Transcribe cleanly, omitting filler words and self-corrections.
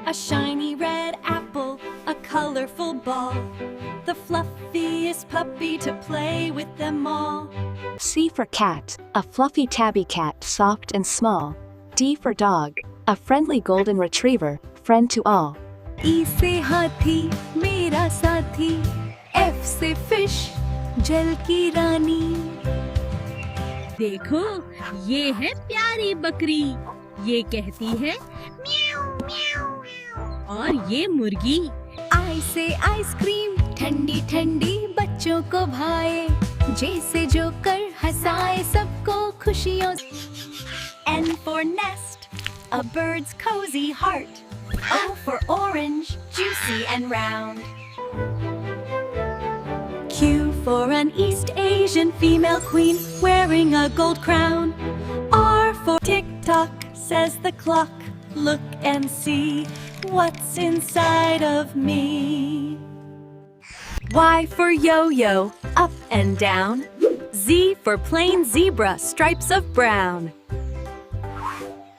a shiny red apple, a colorful ball, the fluffiest puppy to play with them all. C for cat, a fluffy tabby cat, soft and small. D for dog, a friendly golden retriever, friend to all. E से हाथी मेरा साथी, F से fish जल की रानी. देखो, ये है प्यारी बकरी, ये कहती है म्याऊ म्याऊ, और ये मुर्गी. I से आइसक्रीम ठंडी ठंडी बच्चों को भाए, J से जोकर हंसाए सबको खुशियों. N for nest, a bird's cozy heart. O for orange, juicy and round. Q for an East Asian female queen wearing a gold crown. R for tick-tock, says the clock. Look and see what's inside of me. Y for yo-yo, up and down. Z for plain zebra, stripes of brown.